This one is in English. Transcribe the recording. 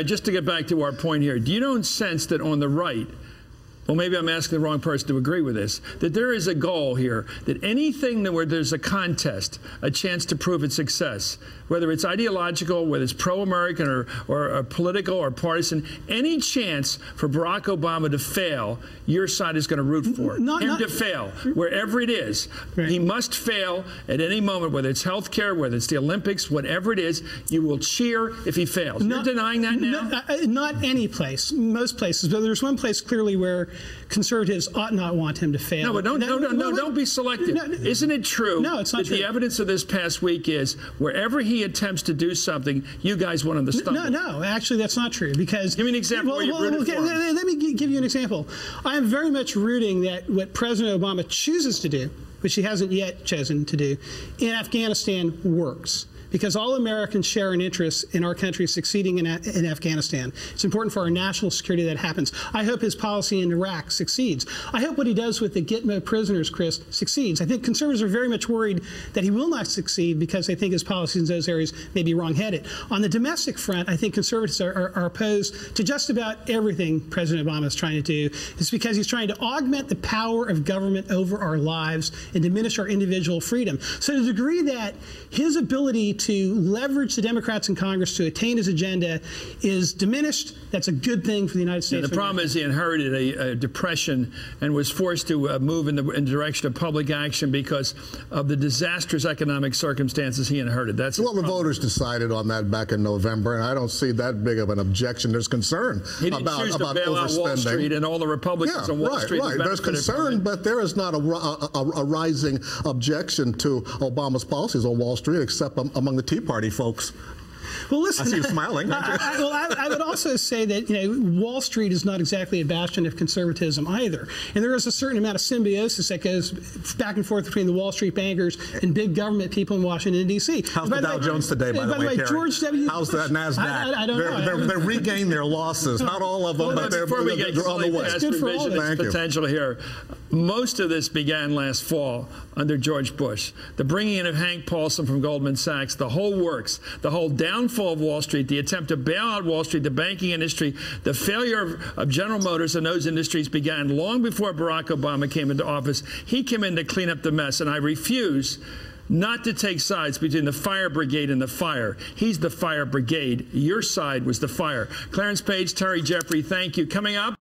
Just to get back to our point here, do you don't sense that on the right, well, maybe I'm asking the wrong person to agree with this, that there is a goal here, that anything where there's a contest, a chance to prove its success, whether it's ideological, whether it's pro-American or political or partisan, any chance for Barack Obama to fail, your side is going to root for it. To fail, wherever it is. Right. He must fail at any moment, whether it's health care, whether it's the Olympics, whatever it is, you will cheer if he fails. You're denying that now? Not any place, most places, but there's one place clearly where conservatives ought not want him to fail. No, but don't be selective. Isn't it true that the evidence of this past week is wherever he attempts to do something, you guys want him to stumble? No, actually that's not true. Because give me an example where you rooted for him. Let me give you an example. I am very much rooting that what President Obama chooses to do, which he hasn't yet chosen to do, in Afghanistan works. Because all Americans share an interest in our country succeeding in Afghanistan. It's important for our national security that happens. I hope his policy in Iraq succeeds. I hope what he does with the Gitmo prisoners, Chris, succeeds. I think conservatives are very much worried that he will not succeed because they think his policies in those areas may be wrong-headed. On the domestic front, I think conservatives are opposed to just about everything President Obama is trying to do. It's because he's trying to augment the power of government over our lives and diminish our individual freedom. So to the degree that his ability to leverage the Democrats in Congress to attain his agenda is diminished, that's a good thing for the United States. The problem is he inherited a depression and was forced to move in the direction of public action because of the disastrous economic circumstances he inherited. That's well, the voters decided on that back in November, and I don't see that big of an objection. There's concern about overspending. Wall Street and all the Republicans on Wall Street. Right. There's concern, but there is not a rising objection to Obama's policies on Wall Street, except among the Tea Party folks. Well, listen, I see you smiling. I would also say that Wall Street is not exactly a bastion of conservatism either, and there is a certain amount of symbiosis that goes back and forth between the Wall Street bankers and big government people in Washington D.C. How's the Dow Jones today, by the way, George W. How's that Nasdaq? I don't know. They're regaining their losses. Not all of them, but they're on the way. It's good for all of us. Potential here. Most of this began last fall under George Bush. The bringing in of Hank Paulson from Goldman Sachs, the whole works, the whole downfall of Wall Street, the attempt to bail out Wall Street, the banking industry, the failure of General Motors and those industries began long before Barack Obama came into office. He came in to clean up the mess, and I refuse not to take sides between the fire brigade and the fire. He's the fire brigade. Your side was the fire. Clarence Page, Terry Jeffrey, thank you. Coming up.